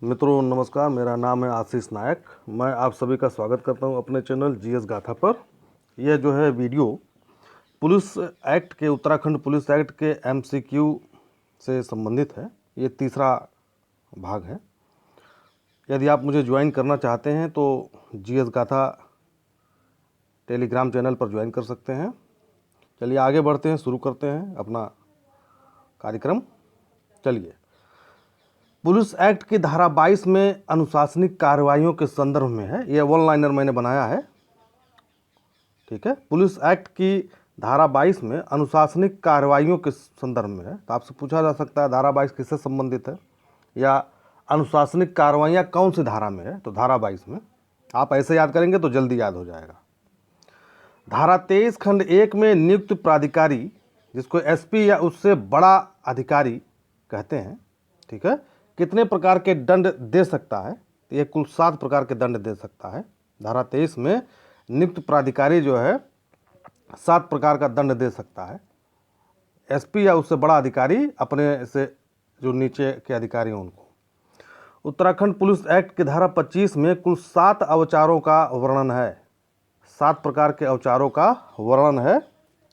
मित्रों नमस्कार, मेरा नाम है आशीष नायक। मैं आप सभी का स्वागत करता हूं अपने चैनल जीएस गाथा पर। यह जो है वीडियो पुलिस एक्ट के उत्तराखंड पुलिस एक्ट के एमसीक्यू से संबंधित है। ये तीसरा भाग है। यदि आप मुझे ज्वाइन करना चाहते हैं तो जीएस गाथा टेलीग्राम चैनल पर ज्वाइन कर सकते हैं। चलिए आगे बढ़ते हैं, शुरू करते हैं अपना कार्यक्रम। चलिए, पुलिस एक्ट की धारा 22 में अनुशासनिक कार्रवाइयों के संदर्भ में है। यह वन लाइनर मैंने बनाया है, ठीक है। पुलिस एक्ट की धारा 22 में अनुशासनिक कार्रवाइयों के संदर्भ में है। तो आपसे पूछा जा सकता है धारा 22 किससे संबंधित है या अनुशासनिक कार्रवाइयाँ कौन सी धारा में है। तो धारा 22 में आप ऐसे याद करेंगे तो जल्दी याद हो जाएगा। धारा 23 खंड 1 में नियुक्त प्राधिकारी, जिसको एसपी या उससे बड़ा अधिकारी कहते हैं, ठीक है, कितने प्रकार के दंड दे सकता है। तो ये कुल 7 प्रकार के दंड दे सकता है। धारा 23 में नियुक्त प्राधिकारी जो है 7 प्रकार का दंड दे सकता है। एसपी या उससे बड़ा अधिकारी अपने से जो नीचे के अधिकारी हैं उनको। उत्तराखंड पुलिस एक्ट की धारा 25 में कुल 7 अवचारों का वर्णन है। 7 प्रकार के अवचारों का वर्णन है,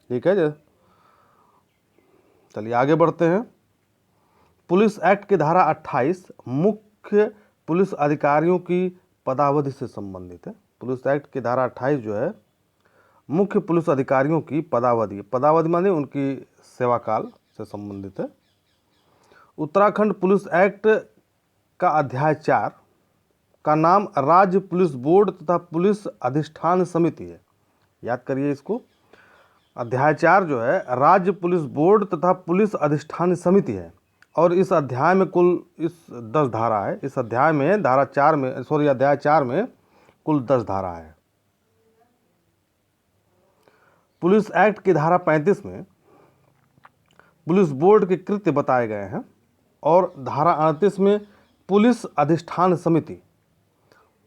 ठीक है। चलिए आगे बढ़ते हैं। पुलिस एक्ट की धारा 28 मुख्य पुलिस अधिकारियों की पदावधि से संबंधित है। पुलिस एक्ट की धारा 28 जो है मुख्य पुलिस अधिकारियों की पदावधि माने उनकी सेवा काल से संबंधित है। उत्तराखंड पुलिस एक्ट का अध्याय 4 का नाम राज्य पुलिस बोर्ड तथा पुलिस अधिष्ठान समिति है। याद करिए इसको। अध्याय 4 जो है राज्य पुलिस बोर्ड तथा पुलिस अधिष्ठान समिति है और इस अध्याय में कुल 10 धारा है। इस अध्याय में अध्याय 4 में कुल 10 धारा है। पुलिस एक्ट की धारा 35 में पुलिस बोर्ड के कृत्य बताए गए हैं और धारा 38 में पुलिस अधिष्ठान समिति।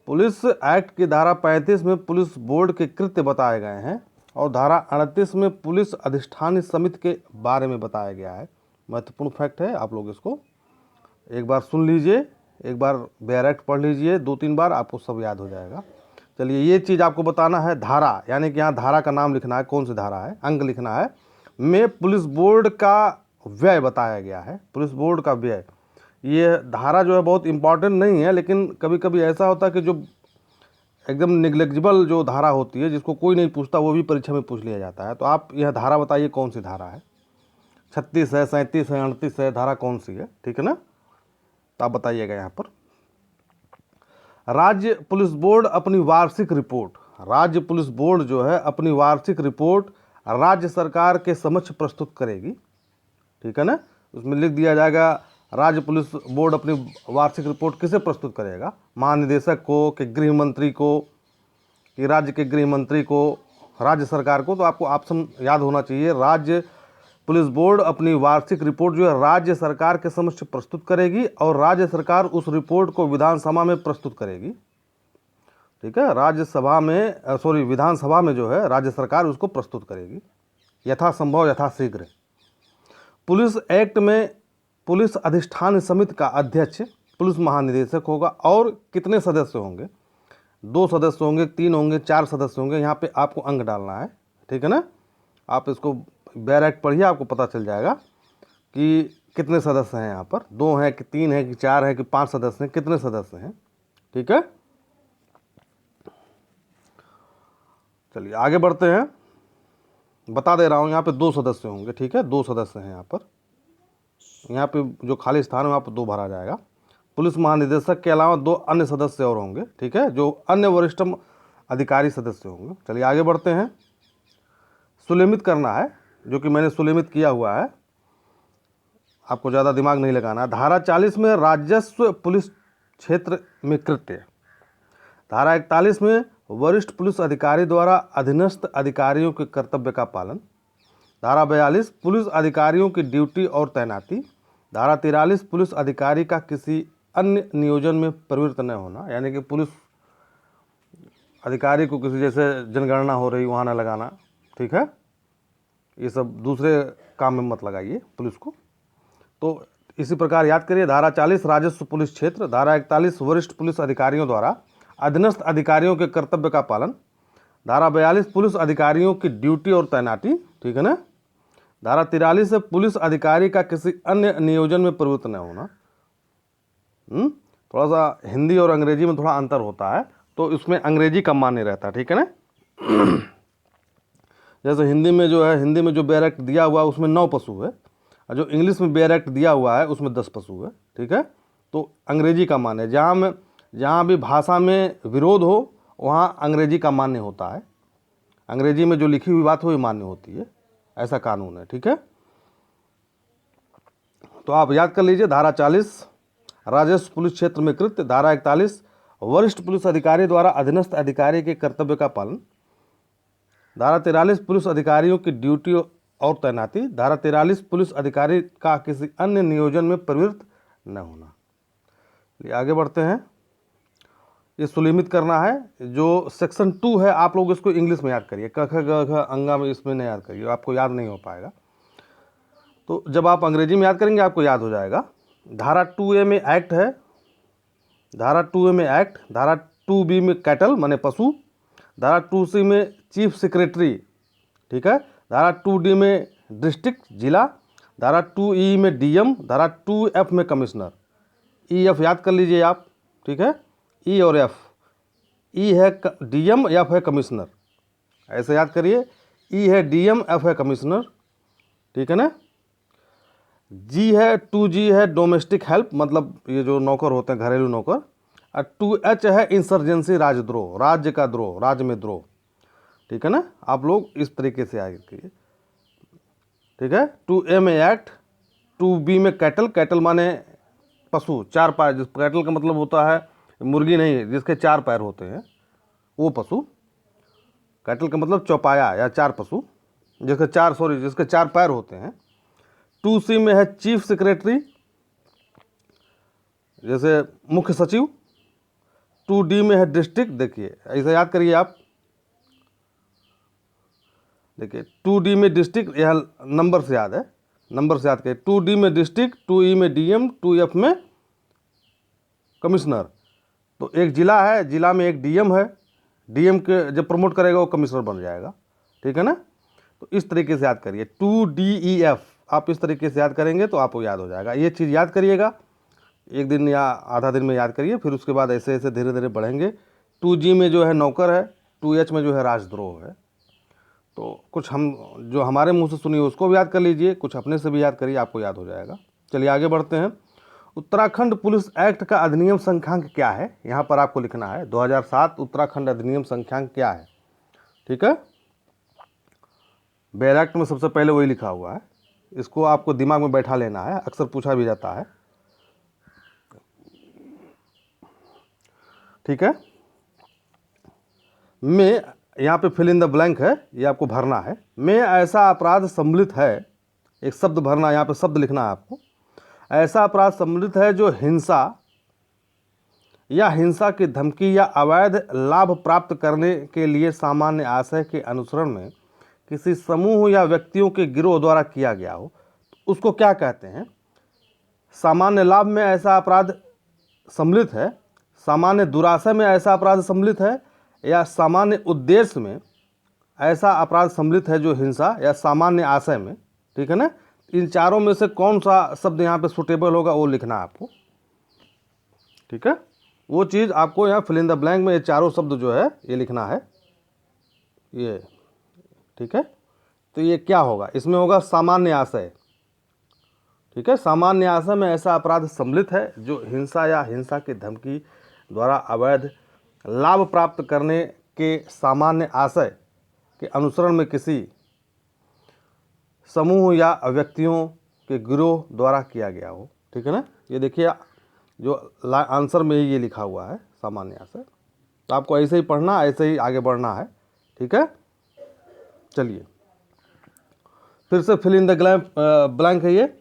पुलिस एक्ट की धारा 35 में पुलिस बोर्ड के कृत्य बताए गए हैं और धारा 38 में पुलिस अधिष्ठान समिति के बारे में बताया गया है। महत्वपूर्ण फैक्ट है, आप लोग इसको एक बार सुन लीजिए, एक बार बेयर एक्ट पढ़ लीजिए, 2-3 बार, आपको सब याद हो जाएगा। चलिए, ये चीज़ आपको बताना है। धारा यानी कि यहाँ धारा का नाम लिखना है, कौन सी धारा है, अंक लिखना है। में पुलिस बोर्ड का व्यय बताया गया है। पुलिस बोर्ड का व्यय, ये धारा जो है बहुत इंपॉर्टेंट नहीं है, लेकिन कभी कभी ऐसा होता है कि जो एकदम निग्लेक्जिबल जो धारा होती है, जिसको कोई नहीं पूछता, वो भी परीक्षा में पूछ लिया जाता है। तो आप यह धारा बताइए कौन सी धारा है। 36 है, 37 है, 38 है, धारा कौन सी है, ठीक है ना। तो आप बताइएगा यहाँ पर। राज्य पुलिस बोर्ड अपनी वार्षिक रिपोर्ट, राज्य पुलिस बोर्ड जो है अपनी वार्षिक रिपोर्ट राज्य सरकार के समक्ष प्रस्तुत करेगी, ठीक है ना। उसमें लिख दिया जाएगा राज्य पुलिस बोर्ड अपनी वार्षिक रिपोर्ट किसे प्रस्तुत करेगा, महानिदेशक को, कि गृह मंत्री को, कि राज्य के गृह मंत्री को, राज्य सरकार को। तो आपको ऑप्शन याद होना चाहिए। राज्य पुलिस बोर्ड अपनी वार्षिक रिपोर्ट जो है राज्य सरकार के समक्ष प्रस्तुत करेगी और राज्य सरकार उस रिपोर्ट को विधानसभा में प्रस्तुत करेगी, ठीक है। विधानसभा में जो है राज्य सरकार उसको प्रस्तुत करेगी यथासंभव, यथाशीघ्र। पुलिस एक्ट में पुलिस अधिष्ठान समिति का अध्यक्ष पुलिस महानिदेशक होगा और कितने सदस्य होंगे, 2 सदस्य होंगे, 3 होंगे, 4 सदस्य होंगे। यहाँ पे आपको अंक डालना है, ठीक है ना। आप इसको बेयर एक्ट पढ़िए, आपको पता चल जाएगा कि कितने सदस्य हैं। यहाँ पर 2 हैं कि 3 हैं कि 4 हैं कि 5 सदस्य हैं, कितने सदस्य हैं, ठीक है। चलिए आगे बढ़ते हैं। बता दे रहा हूँ, यहाँ पे 2 सदस्य होंगे, ठीक है। 2 सदस्य हैं यहाँ पर। यहाँ पे जो खाली स्थान है वहाँ पर 2 भरा जाएगा। पुलिस महानिदेशक के अलावा 2 अन्य सदस्य और होंगे, ठीक है, जो अन्य वरिष्ठ अधिकारी सदस्य होंगे। चलिए आगे बढ़ते हैं। सुलेमित करना है, जो कि मैंने सुलेमित किया हुआ है, आपको ज़्यादा दिमाग नहीं लगाना है। धारा 40 में राजस्व पुलिस क्षेत्र में कृत्य। धारा 41 में वरिष्ठ पुलिस अधिकारी द्वारा अधीनस्थ अधिकारियों के कर्तव्य का पालन। धारा 42 पुलिस अधिकारियों की ड्यूटी और तैनाती। धारा 43 पुलिस अधिकारी का किसी अन्य नियोजन में प्रवृत्त न होना, यानी कि पुलिस अधिकारी को किसी जैसे जनगणना हो रही वहाँ न लगाना, ठीक है। ये सब दूसरे काम में मत लगाइए पुलिस को। तो इसी प्रकार याद करिए, धारा 40 राजस्व पुलिस क्षेत्र, धारा 41 वरिष्ठ पुलिस अधिकारियों द्वारा अधीनस्थ अधिकारियों के कर्तव्य का पालन, धारा 42 पुलिस अधिकारियों की ड्यूटी और तैनाती, ठीक है ना। धारा 43 है पुलिस अधिकारी का किसी अन्य नियोजन में प्रवृत्त न होना। थोड़ा सा हिंदी और अंग्रेजी में थोड़ा अंतर होता है, तो इसमें अंग्रेजी का मान्य रहता है, ठीक है ना। जैसे हिंदी में जो बेयर एक्ट दिया हुआ है उसमें 9 पशु है, और जो इंग्लिश में बेयर एक्ट दिया हुआ है उसमें 10 पशु है, ठीक है। तो अंग्रेजी का मान्य, जहाँ भी भाषा में विरोध हो वहाँ अंग्रेजी का मान्य होता है। अंग्रेजी में जो लिखी हुई बात हो वो मान्य होती है, ऐसा कानून है, ठीक है। तो आप याद कर लीजिए, धारा 40 राजस्व पुलिस क्षेत्र में कृत्य, धारा 41 वरिष्ठ पुलिस अधिकारी द्वारा अधीनस्थ अधिकारी के कर्तव्य का पालन, धारा 43 पुलिस अधिकारियों की ड्यूटी और तैनाती, धारा 43 पुलिस अधिकारी का किसी अन्य नियोजन में प्रवृत्त न होना। चलिए आगे बढ़ते हैं। ये सुलिमित करना है, जो सेक्शन 2 है आप लोग इसको इंग्लिश में याद करिए, क ख ग घ अंगा में इसमें नहीं याद करिए, आपको याद नहीं हो पाएगा। तो जब आप अंग्रेजी में याद करेंगे आपको याद हो जाएगा। धारा 2A में एक्ट है, धारा 2A में एक्ट, धारा 2B में कैटल माने पशु, धारा 2C में चीफ सेक्रेटरी, ठीक है। धारा 2D में डिस्ट्रिक्ट जिला, धारा 2E में डीएम, धारा 2F में कमिश्नर। EF याद कर लीजिए आप, ठीक है। E और F, E है डीएम, F है कमिश्नर, ऐसे याद करिए। E है डीएम, F है कमिश्नर, ठीक है ना। G है 2G है डोमेस्टिक हेल्प, मतलब ये जो नौकर होते हैं घरेलू नौकर, और 2H है इंसर्जेंसी, राजद्रोह, राज्य का द्रोह, राज्य में द्रोह, ठीक है ना। आप लोग इस तरीके से आगे करिए, ठीक है। 2A में एक्ट, 2B में कैटल, कैटल माने पशु, 4 पैर, कैटल का मतलब होता है मुर्गी नहीं, जिसके 4 पैर होते हैं वो पशु। कैटल का मतलब चौपाया या 4 पशु, जिसके 4 पैर होते हैं। 2C में है चीफ सेक्रेटरी, जैसे मुख्य सचिव। 2D में है डिस्ट्रिक्ट, देखिए ऐसा याद करिए आप, देखिए 2D में डिस्ट्रिक्ट, यह नंबर से याद है, नंबर से याद करिए। 2D में डिस्ट्रिक्ट, 2E में डीएम, 2F में कमिश्नर। तो एक जिला है, जिला में एक डीएम है, डीएम के जब प्रमोट करेगा वो कमिश्नर बन जाएगा, ठीक है ना। तो इस तरीके से याद करिए, 2DEF आप इस तरीके से याद करेंगे तो आपको याद हो जाएगा। ये चीज़ याद करिएगा, एक दिन या आधा दिन में याद करिए, फिर उसके बाद ऐसे ऐसे धीरे धीरे बढ़ेंगे। 2G में जो है नौकर है, 2H में जो है राजद्रोह है। तो कुछ हम जो हमारे मुंह से सुनिए उसको भी याद कर लीजिए, कुछ अपने से भी याद करिए, आपको याद हो जाएगा। चलिए आगे बढ़ते हैं। उत्तराखंड पुलिस एक्ट का अधिनियम संख्यांक क्या है, यहाँ पर आपको लिखना है 2007 उत्तराखंड अधिनियम संख्यांक क्या है, ठीक है। बेयर एक्ट में सबसे पहले वही लिखा हुआ है, इसको आपको दिमाग में बैठा लेना है, अक्सर पूछा भी जाता है, ठीक है। में यहाँ पे फिल इन द ब्लैंक है, ये आपको भरना है। में ऐसा अपराध सम्मिलित है, एक शब्द भरना, यहाँ पे शब्द लिखना है आपको। ऐसा अपराध सम्मिलित है जो हिंसा या हिंसा की धमकी या अवैध लाभ प्राप्त करने के लिए सामान्य आशय के अनुसरण में किसी समूह या व्यक्तियों के गिरोह द्वारा किया गया हो, उसको क्या कहते हैं। सामान्य लाभ में ऐसा अपराध सम्मिलित है, सामान्य दुराशय में ऐसा अपराध सम्मिलित है, या सामान्य उद्देश्य में ऐसा अपराध सम्मिलित है जो हिंसा या सामान्य आशय में, ठीक है ना। इन चारों में से कौन सा शब्द यहाँ पे सुटेबल होगा वो लिखना है आपको, ठीक है। वो चीज़ आपको यहाँ फिल इन द ब्लैंक में ये चारों शब्द जो है ये लिखना है, ये ठीक है। तो ये क्या होगा, इसमें होगा सामान्य आशय, ठीक है। सामान्य आशय में ऐसा अपराध सम्मिलित है जो हिंसा या हिंसा की धमकी द्वारा अवैध लाभ प्राप्त करने के सामान्य आशय के अनुसरण में किसी समूह या व्यक्तियों के गिरोह द्वारा किया गया हो, ठीक है ना। ये देखिए जो आंसर में ये लिखा हुआ है सामान्य आशय, तो आपको ऐसे ही पढ़ना, ऐसे ही आगे बढ़ना है, ठीक है। चलिए फिर से फिल इन द ब्लैंक है, ये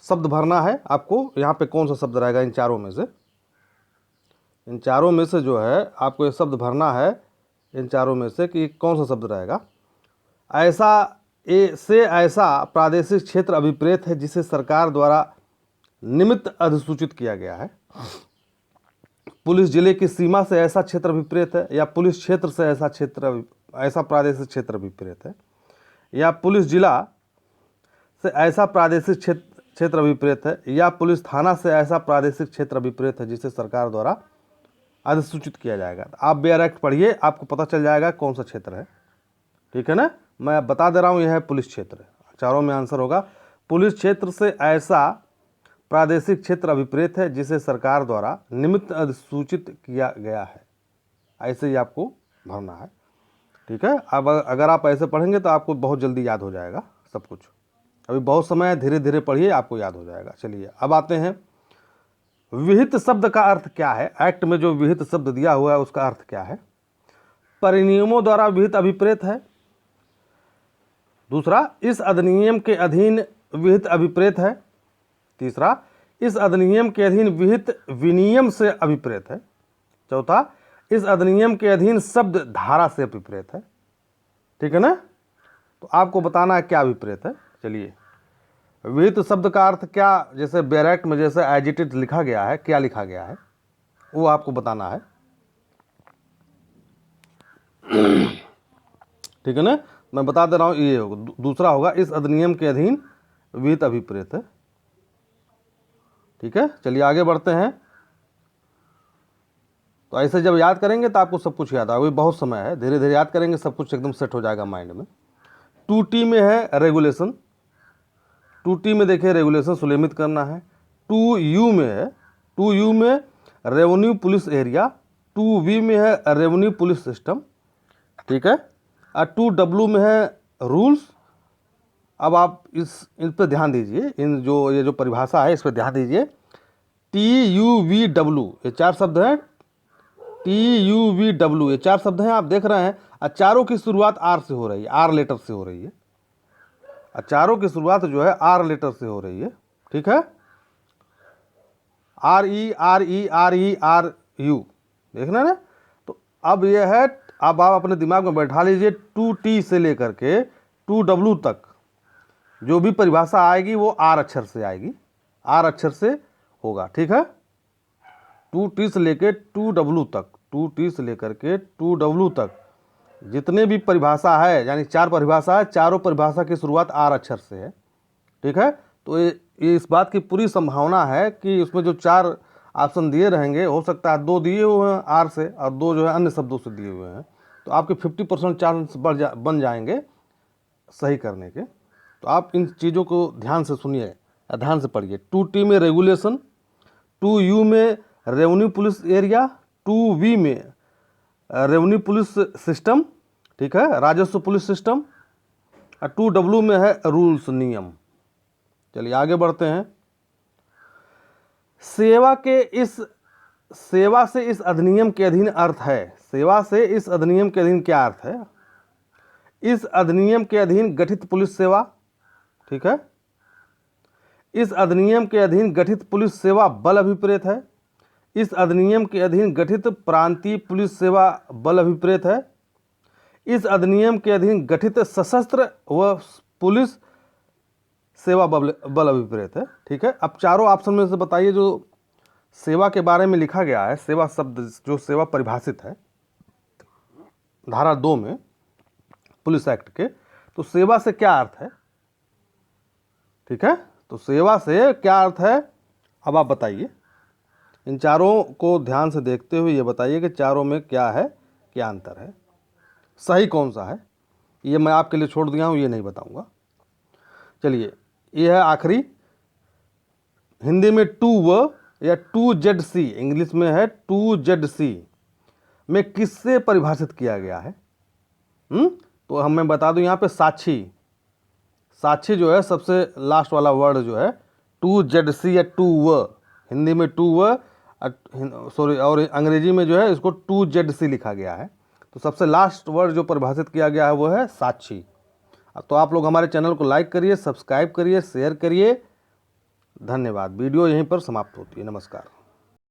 शब्द भरना है आपको। यहाँ पे कौन सा शब्द रहेगा इन चारों में से, इन चारों में से जो है आपको ये शब्द भरना है, इन चारों में से कि कौन सा शब्द रहेगा। ऐसा प्रादेशिक क्षेत्र अभिप्रेत है जिसे सरकार द्वारा निमित्त अधिसूचित किया गया है। पुलिस जिले की सीमा से ऐसा क्षेत्र अभिप्रेत है, या पुलिस क्षेत्र से ऐसा प्रादेशिक क्षेत्र अभिप्रेत है, या पुलिस जिला से ऐसा प्रादेशिक क्षेत्र अभिप्रेत है, या पुलिस थाना से ऐसा प्रादेशिक क्षेत्र अभिप्रेत है जिसे सरकार द्वारा अधिसूचित किया जाएगा। आप बेयर एक्ट पढ़िए, आपको पता चल जाएगा कौन सा क्षेत्र है। ठीक है ना, मैं बता दे रहा हूँ, यह है पुलिस क्षेत्र। चारों में आंसर होगा पुलिस क्षेत्र से ऐसा प्रादेशिक क्षेत्र अभिप्रेत है जिसे सरकार द्वारा निमित्त अधिसूचित किया गया है। ऐसे ही आपको भरना है। ठीक है, अब अगर आप ऐसे पढ़ेंगे तो आपको बहुत जल्दी याद हो जाएगा सब कुछ। अभी बहुत समय है, धीरे धीरे पढ़िए, आपको याद हो जाएगा। चलिए अब आते हैं, विहित शब्द का अर्थ क्या है। एक्ट में जो विहित शब्द दिया हुआ है उसका अर्थ क्या है। परिनियमों द्वारा विहित अभिप्रेत है। दूसरा, इस अधिनियम के अधीन विहित अभिप्रेत है। तीसरा, इस अधिनियम के अधीन विहित विनियम से अभिप्रेत है। चौथा, इस अधिनियम के अधीन शब्द धारा से अभिप्रेत है। ठीक है ना, तो आपको बताना है क्या अभिप्रेत है। चलिए, विहित शब्द का अर्थ क्या, जैसे बेयर एक्ट में जैसे एजिटेड लिखा गया है, क्या लिखा गया है वो आपको बताना है। ठीक है ना, मैं बता दे रहा हूँ, ये होगा। दूसरा होगा, इस अधिनियम के अधीन विहित अभिप्रेत है। ठीक है, चलिए आगे बढ़ते हैं। तो ऐसे जब याद करेंगे तो आपको सब कुछ याद आएगा। बहुत समय है, धीरे धीरे याद करेंगे, सब कुछ एकदम सेट हो जाएगा माइंड में। 2T में है रेगुलेशन। 2T में देखिए रेगुलेशन सुनियमित करना है। 2U में है, 2U में रेवेन्यू पुलिस एरिया। 2V में है रेवेन्यू पुलिस सिस्टम। ठीक है, और 2W में है रूल्स। अब आप इन पर ध्यान दीजिए, ये जो परिभाषा है इस पर ध्यान दीजिए। TUVW ये चार शब्द हैं। TUVW ये चार शब्द हैं, आप देख रहे हैं। और चारों की शुरुआत R से हो रही है, R लेटर से हो रही है। और चारों की शुरुआत जो है R लेटर से हो रही है। ठीक है, RE देखना ना। तो अब यह है, अब आप अपने दिमाग में बैठा लीजिए, 2T से लेकर के 2W तक जो भी परिभाषा आएगी वो R अक्षर से आएगी, R अक्षर से होगा। ठीक है, 2T से लेकर 2W तक, 2T से लेकर के 2W तक जितने भी परिभाषा है, यानी चार परिभाषा है, चारों परिभाषा की शुरुआत R अक्षर से है। ठीक है, तो ये इस बात की पूरी संभावना है कि उसमें जो चार ऑप्शन दिए रहेंगे, हो सकता है 2 दिए हुए हैं R से और 2 जो है अन्य शब्दों से दिए हुए हैं, तो आपके 50% चांस बन जाएंगे सही करने के। तो आप इन चीज़ों को ध्यान से सुनिए, ध्यान से पढ़िए। 2T में रेगुलेशन, 2U में रेवेन्यू पुलिस एरिया, 2V में रेवेन्यू पुलिस सिस्टम। ठीक है, राजस्व पुलिस सिस्टम। और 2W में है रूल्स, नियम। चलिए आगे बढ़ते हैं। सेवा से इस अधिनियम के अधीन अर्थ है। सेवा से इस अधिनियम के अधीन क्या अर्थ है। इस अधिनियम के अधीन गठित पुलिस सेवा। ठीक है, इस अधिनियम के अधीन गठित पुलिस सेवा बल अभिप्रेत है। इस अधिनियम के अधीन गठित प्रांतीय पुलिस सेवा बल अभिप्रेत है। इस अधिनियम के अधीन गठित सशस्त्र व पुलिस सेवा बल अभिप्रेत है। ठीक है, अब चारों ऑप्शन में से बताइए जो सेवा के बारे में लिखा गया है, सेवा शब्द जो सेवा परिभाषित है धारा 2 में पुलिस एक्ट के, तो सेवा से क्या अर्थ है। ठीक है, तो सेवा से क्या अर्थ है, अब आप बताइए। इन चारों को ध्यान से देखते हुए ये बताइए कि चारों में क्या है, क्या अंतर है, सही कौन सा है। ये मैं आपके लिए छोड़ दिया हूँ, ये नहीं बताऊंगा। चलिए, ये है आखिरी, हिंदी में 2W या 2ZC, इंग्लिश में है 2ZC में किससे परिभाषित किया गया है। तो हम मैं बता दूं यहाँ पे साक्षी जो है सबसे लास्ट वाला वर्ड जो है 2ZC या 2W, हिंदी में 2W सॉरी, और अंग्रेजी में जो है इसको 2ZC लिखा गया है। तो सबसे लास्ट वर्ड जो परिभाषित किया गया है वो है साक्षी। तो आप लोग हमारे चैनल को लाइक करिए, सब्सक्राइब करिए, शेयर करिए। धन्यवाद। वीडियो यहीं पर समाप्त होती है। नमस्कार।